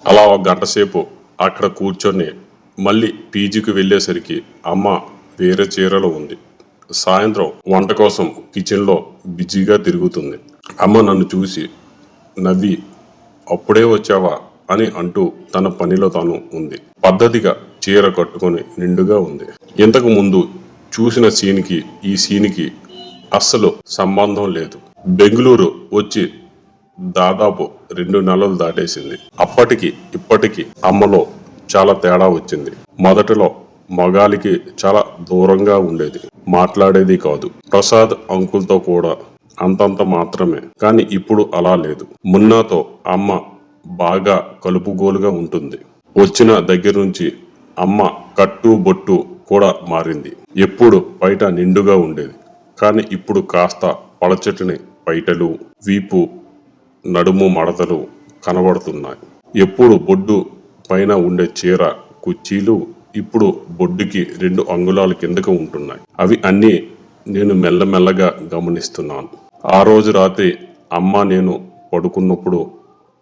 అలా ఒక గంట సేపు అక్కడ కూర్చొని మళ్ళీ పీజీకి వెళ్ళేసరికి అమ్మ వేరే చీరలో ఉంది. సాయంత్రం వంట కోసం కిచెన్లో బిజీగా తిరుగుతుంది. అమ్మ నన్ను చూసి నవ్వి అప్పుడే వచ్చావా అని అంటూ తన పనిలో తాను ఉంది. పద్ధతిగా చీర కట్టుకొని నిండుగా ఉంది. ఇంతకు ముందు చూసిన సీన్కి ఈ సీన్కి అస్సలు సంబంధం లేదు. బెంగళూరు వచ్చి దాదాపు 2 నెలలు దాటేసింది. అప్పటికి ఇప్పటికి అమ్మలో చాలా తేడా వచ్చింది. మొదటిలో మగాలికి చాలా దూరంగా ఉండేది, మాట్లాడేది కాదు. ప్రసాద్ అంకుల్తో కూడా అంతంత మాత్రమే. కానీ ఇప్పుడు అలా లేదు. మున్నాతో అమ్మ బాగా కలుపుగోలుగా ఉంటుంది. వచ్చిన దగ్గర నుంచి అమ్మ కట్టు బొట్టు కూడా మారింది. ఎప్పుడు బయట నిండుగా ఉండేది, కానీ ఇప్పుడు కాస్త పలచటిని పైటలు, వీపు, నడుము మడతలు కనబడుతున్నాయి. ఎప్పుడు బొడ్డు పైన ఉండే చీర కుర్చీలు ఇప్పుడు బొడ్డుకి 2 అంగుళాల కిందకు ఉంటున్నాయి. అవి అన్నీ నేను మెల్లమెల్లగా గమనిస్తున్నాను. ఆ రోజు రాత్రి అమ్మ నేను పడుకున్నప్పుడు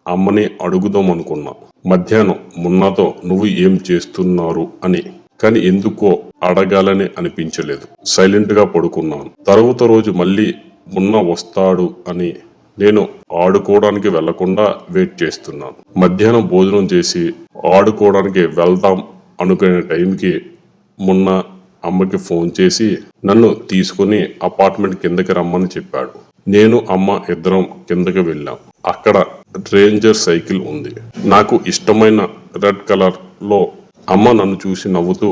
అమ్మని అడుగుదాం అనుకున్నా. మధ్యాహ్నం మున్నాతో నువ్వు ఏం చేస్తున్నారు అని. కానీ ఎందుకో అడగాలని అనిపించలేదు. సైలెంట్ గా పడుకున్నాను. తర్వాత రోజు మళ్ళీ మున్నా వస్తాడు అని నేను ఆడుకోవడానికి వెళ్లకుండా వెయిట్ చేస్తున్నాను. మధ్యాహ్నం భోజనం చేసి ఆడుకోవడానికి వెళ్దాం అనుకునే టైంకి మొన్న అమ్మకి ఫోన్ చేసి నన్ను తీసుకుని అపార్ట్మెంట్ కిందకి రమ్మని చెప్పాడు. నేను అమ్మ ఇద్దరం కిందకి వెళ్ళాం. అక్కడ రేంజర్ సైకిల్ ఉంది. నాకు ఇష్టమైన రెడ్ కలర్ లో. అమ్మ నన్ను చూసి నవ్వుతూ,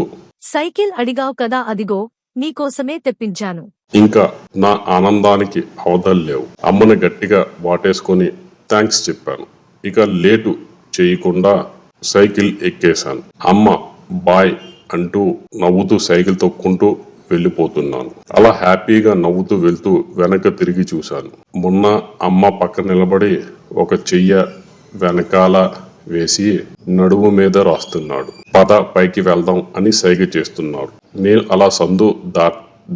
సైకిల్ అడిగావు కదా, అదిగో నీకోసమే తెప్పించాను. ఇంకా నా ఆనందానికి అవధులు లేవు. అమ్మని గట్టిగా వాటేసుకొని థ్యాంక్స్ చెప్పాను. ఇక లేటు చేయకుండా సైకిల్ ఎక్కేశాను. అమ్మ బాయ్ అంటూ నవ్వుతూ సైకిల్ తొక్కుంటూ వెళ్ళిపోతున్నాను. అలా హ్యాపీగా నవ్వుతూ వెళ్తూ వెనక తిరిగి చూశాను. మొన్న అమ్మ పక్కన నిలబడి ఒక చెయ్య వెనకాల వేసి నడుము మీద రాస్తున్నాడు. పద పైకి వెళ్దాం అని సైగ చేస్తున్నాడు. నేను అలా సందు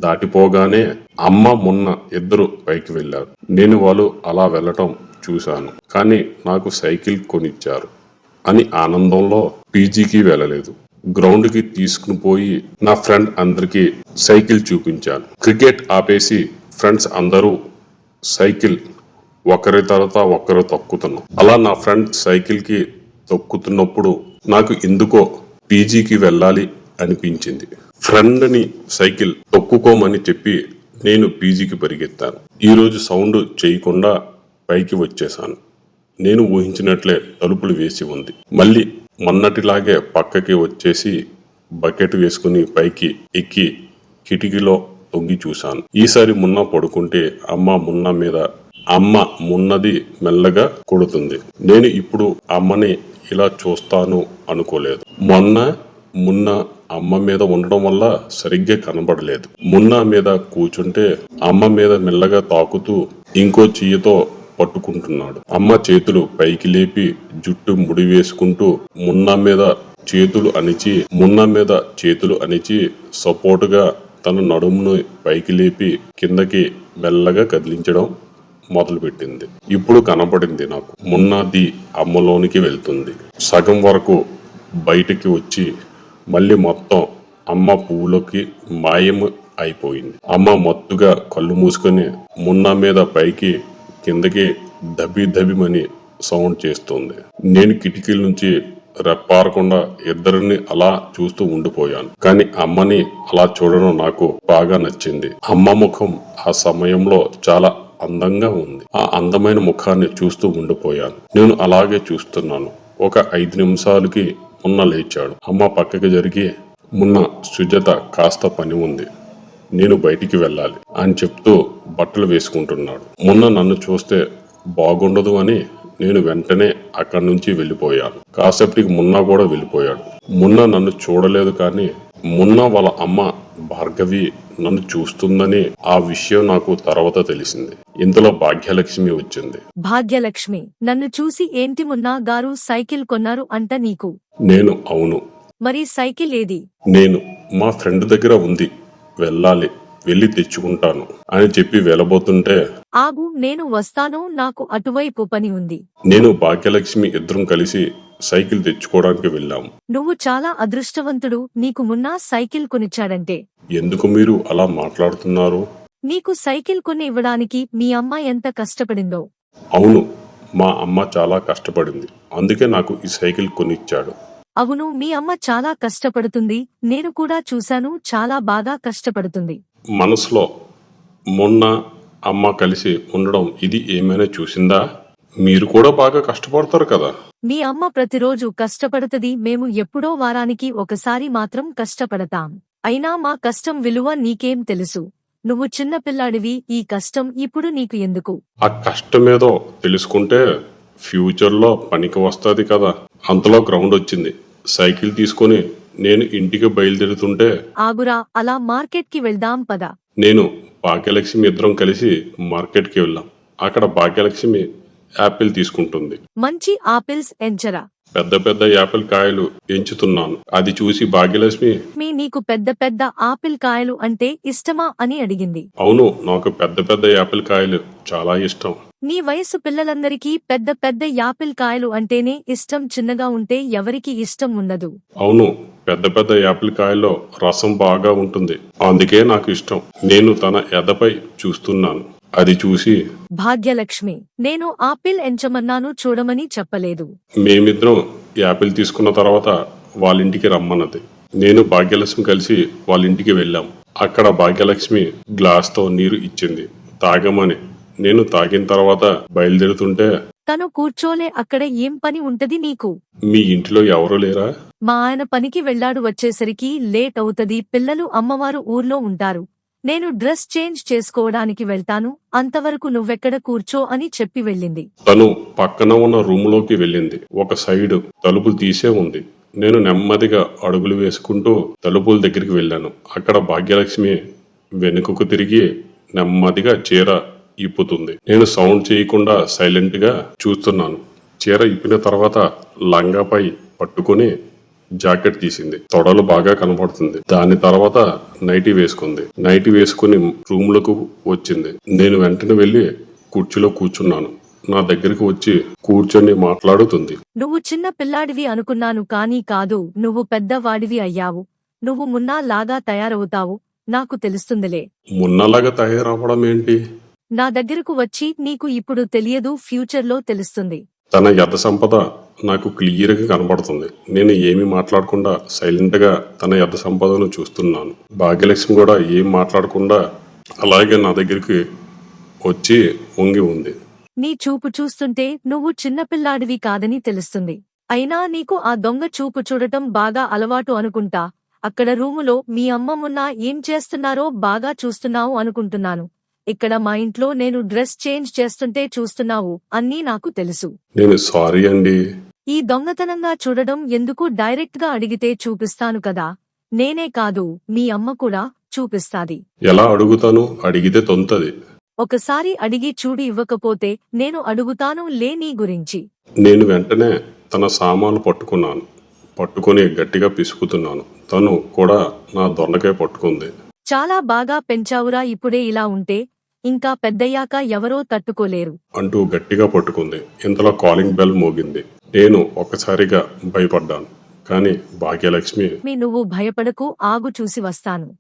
దాటిపోగానే అమ్మ మొన్న ఇద్దరు పైకి వెళ్ళారు. నేను వాళ్ళు అలా వెళ్ళటం చూశాను. కానీ నాకు సైకిల్ కొనిచ్చారు అని ఆనందంలో పీజీకి వెళ్ళలేదు. గ్రౌండ్ కి తీసుకుని పోయి నా ఫ్రెండ్ అందరికి సైకిల్ చూపించాను. క్రికెట్ ఆపేసి ఫ్రెండ్స్ అందరూ సైకిల్ ఒకరి తర్వాత ఒకరు తొక్కుతున్నాం. అలా నా ఫ్రెండ్ సైకిల్ కి తొక్కుతున్నప్పుడు నాకు ఎందుకో పీజీకి వెళ్ళాలి అనిపించింది. ఫ్రెండ్ ని సైకిల్ తొక్కుకోమని చెప్పి నేను పీజీకి పరిగెత్తాను. ఈరోజు సౌండ్ చేయకుండా పైకి వచ్చేశాను. నేను ఊహించినట్లే తలుపులు వేసి ఉంది. మళ్ళీ మొన్నటిలాగే పక్కకి వచ్చేసి బకెట్ వేసుకుని పైకి ఎక్కి కిటికీలో తొంగి చూశాను. ఈసారి మున్న పడుకుంటే అమ్మ మున్నది మెల్లగా కొడుతుంది. నేను ఇప్పుడు అమ్మని ఇలా చూస్తాను అనుకోలేదు. మున్న అమ్మ మీద ఉండడం వల్ల సరిగ్గా కనబడలేదు. మున్న మీద కూర్చుంటే అమ్మ మీద మెల్లగా తాకుతూ ఇంకో చెయ్యితో పట్టుకుంటున్నాడు. అమ్మ చేతులు పైకి లేపి జుట్టు ముడి వేసుకుంటూ మున్న మీద చేతులు అణిచి సపోర్టుగా తన నడుమును పైకి లేపి కిందకి మెల్లగా కదిలించడం మొదలుపెట్టింది. ఇప్పుడు కనపడింది నాకు. మున్నది అమ్మలోనికి వెళ్తుంది. సగం వరకు బయటికి వచ్చి మళ్ళీ మొత్తం అమ్మ పువ్వులోకి మాయం అయిపోయింది. అమ్మ మత్తుగా కళ్ళు మూసుకొని మున్న మీద పైకి కిందకి దబిమని సౌండ్ చేస్తుంది. నేను కిటికీల నుంచి రెప్పారకుండా ఇద్దరిని అలా చూస్తూ ఉండిపోయాను. కానీ అమ్మని అలా చూడడం నాకు బాగా నచ్చింది. అమ్మ ముఖం ఆ సమయంలో చాలా అందంగా ఉంది. ఆ అందమైన ముఖాన్ని చూస్తూ ఉండిపోయాను. నేను అలాగే చూస్తున్నాను. ఒక 5 నిమిషాలకి మున్న లేచాడు. అమ్మ పక్కకి జరిగి, మున్న సుజాత కాస్త పని ఉంది, నేను బయటికి వెళ్ళాలి అని చెప్తూ బట్టలు వేసుకుంటున్నాడు. మున్న నన్ను చూస్తే బాగుండదు అని నేను వెంటనే అక్కడి నుంచి వెళ్ళిపోయాను. కాసేపటికి మున్నా కూడా వెళ్ళిపోయాడు. మున్న నన్ను చూడలేదు, కానీ మున్న వాళ్ళ అమ్మ భార్గవి నన్ను చూస్తుందని ఆ విషయం నాకు తర్వాత తెలిసింది. ఇంతలో భాగ్యలక్ష్మి వచ్చింది. భాగ్యలక్ష్మి నన్ను చూసి ఏంటి మున్నా గారు సైకిల్ కొన్నారు అంట నీకు? నేను అవును. మరి సైకిల్ ఏది? నేను మా ఫ్రెండ్ దగ్గర ఉంది, వెళ్ళాలి, వెళ్ళి తెచ్చుకుంటాను అని చెప్పి వెళ్ళబోతుంటే, ఆగు, నేను వస్తాను, నాకు అటువైపు పని ఉంది. నేను భాగ్యలక్ష్మి ఇద్దరం కలిసి సైకిల్ తెచ్చుకోవడానికి వెళ్ళాము. నువ్వు చాలా అదృష్టవంతుడు, నీకు మున్నా సైకిల్ కొనిచ్చాడంటే. ఎందుకు మీరు అలా మాట్లాడుతున్నారు? నీకు సైకిల్ కొని ఇవ్వడానికి మీ అమ్మ ఎంత కష్టపడిందో. అవును, మా అమ్మ చాలా కష్టపడింది, అందుకే నాకు ఈ సైకిల్ కొనిచ్చాడు. అవును, మీ అమ్మ చాలా కష్టపడుతుంది, నేను కూడా చూశాను, చాలా బాగా కష్టపడుతుంది. మనసులో మొన్న అమ్మ కలిసి ఉండడం ఇది ఏమైనా చూసిందా? మీరు కూడా బాగా కష్టపడతారు కదా. మీ అమ్మ ప్రతిరోజు కష్టపడుతుంది, మేము ఎప్పుడో వారానికి ఒకసారి మాత్రం కష్టపడతాం. అయినా మా కష్టం విలువ నీకేం తెలుసు? నువ్వు చిన్న పిల్లాడివి, ఈ కష్టం ఇప్పుడు నీకు ఎందుకు? ఆ కష్టమేదో తెలుసుకుంటే ఫ్యూచర్లో పనికి వస్తుంది కదా. అంతలో గ్రౌండ్ వచ్చింది. సైకిల్ తీసుకొని నేను ఇంటికి బయలుదేరుతుంటే ఆగురా, అలా మార్కెట్కి వెళ్దాం పద. నేను భాగ్యలక్ష్మి ఇద్దరం కలిసి మార్కెట్కి వెళ్ళాం. అక్కడ భాగ్యలక్ష్మి యాపిల్ తీసుకుంటుంది. మంచి ఆపిల్స్ ఎంచరా. పెద్ద పెద్ద యాపిల్ కాయలు ఎంచుతున్నాను. అది చూసి భాగ్యలక్ష్మి, నీకు పెద్ద పెద్ద ఆపిల్ కాయలు అంటే ఇష్టమా అని అడిగింది. అవును, నాకు పెద్ద పెద్ద యాపిల్ కాయలు చాలా ఇష్టం. నీ వయసు పిల్లలందరికీ పెద్ద పెద్ద యాపిల్ కాయలు అంటేనే ఇష్టం, చిన్నగా ఉంటే ఎవరికి ఇష్టం ఉండదు. అవును, పెద్ద పెద్ద యాపిల్ కాయల్లో రసం బాగా ఉంటుంది, అందుకే నాకు ఇష్టం. నేను తన ఎదపై చూస్తున్నాను. అది చూసి భాగ్యలక్ష్మి, నేను ఆపిల్ ఎంచమన్నాను, చూడమని చెప్పలేదు. మేమిద్దరం యాపిల్ తీసుకున్న తర్వాత వాళ్ళింటికి రమ్మన్నది. నేను భాగ్యలక్ష్మి కలిసి వాళ్ళింటికి వెళ్ళాం. అక్కడ భాగ్యలక్ష్మి గ్లాస్తో నీరు ఇచ్చింది తాగమని. నేను తాగిన తర్వాత బయలుదేరుతుంటే, తను కూర్చోలే, అక్కడ ఏం పని ఉంటది నీకు? మీ ఇంటిలో ఎవరూ లేరా? మా ఆయన పనికి వెళ్ళాడు, వచ్చేసరికి లేట్ అవుతది, పిల్లలు అమ్మవారు ఊర్లో ఉంటారు, నేను డ్రెస్ చేంజ్ చేసుకోవడానికి వెళ్తాను, అంతవరకు నువ్వెక్కడ కూర్చో అని చెప్పి వెళ్ళింది. తను పక్కన ఉన్న రూములోకి వెళ్ళింది. ఒక సైడు తలుపులు తీసే ఉంది. నేను నెమ్మదిగా అడుగులు వేసుకుంటూ తలుపుల దగ్గరికి వెళ్ళాను. అక్కడ భాగ్యలక్ష్మి వెనుకకు తిరిగి నెమ్మదిగా చీర ఇప్పుతుంది. నేను సౌండ్ చేయకుండా సైలెంట్ గా చూస్తున్నాను. చీర ఇప్పిన తర్వాత లంగాపై పట్టుకుని జాకెట్ తీసింది. తొడలు బాగా కనబడుతుంది. దాని తర్వాత నైటీ వేసుకుంది. నైటీ వేసుకుని రూములకు వచ్చింది. నేను వెంటనే వెళ్లి కుర్చీలో కూర్చున్నాను. నా దగ్గరికి వచ్చి కూర్చొని మాట్లాడుతుంది. నువ్వు చిన్న పిల్లాడివి అనుకున్నాను, కానీ కాదు, నువ్వు పెద్దవాడివి అయ్యావు. నువ్వు మున్నా లాగా తయారవుతావు, నాకు తెలుస్తుందిలే. మున్నలాగా తయారవ్వడం ఏంటి? నా దగ్గరకు వచ్చి నీకు ఇప్పుడు తెలియదు, ఫ్యూచర్లో తెలుస్తుంది. తన యథ సంపద నాకు క్లియర్ గా కనబడుతుంది. నేను ఏమీ మాట్లాడకుండా సైలెంట్ గా తన యథ సంపదను చూస్తున్నాను. భాగ్యలక్ష్మి కూడా ఏం మాట్లాడకుండా అలాగే నా దగ్గరికి వచ్చి వంగి ఉంది. నీ చూపు చూస్తుంటే నువ్వు చిన్నపిల్లాడివి కాదని తెలుస్తుంది. అయినా నీకు ఆ దొంగ చూపు చూడటం బాగా అలవాటు అనుకుంటా. అక్కడ రూములో మీ అమ్మమున్నా ఏం చేస్తున్నారో బాగా చూస్తున్నావు అనుకుంటున్నాను. ఇక్కడ మా ఇంట్లో నేను డ్రెస్ చేంజ్ చేస్తుంటే చూస్తున్నావు, అన్నీ నాకు తెలుసు. నేను సారీ అండి. ఈ దొంగతనంగా చూడడం ఎందుకు? డైరెక్ట్ గా అడిగితే చూపిస్తాను కదా. నేనే కాదు, మీ అమ్మ కూడా చూపిస్తాది. ఎలా అడుగుతాను? అడిగితే తొంతది. ఒకసారి అడిగి చూడి, ఇవ్వకపోతే నేను అడుగుతాను లే నీ గురించి. నేను వెంటనే తన సామాను పట్టుకున్నాను. పట్టుకుని గట్టిగా పిసుకుతున్నాను. తను కూడా నా దొండకాయ పట్టుకుంది. చాలా బాగా పెంచావురా, ఇప్పుడే ఇలా ఉంటే ఇంకా పెద్దయ్యాక ఎవరో తట్టుకోలేరు అంటూ గట్టిగా పట్టుకుంది. ఇంతలో కాలింగ్ బెల్ మోగింది. నేను ఒక్కసారిగా భయపడ్డాను. కానీ భాగ్యలక్ష్మి, నువ్వు భయపడకు, ఆగు, చూసి వస్తాను.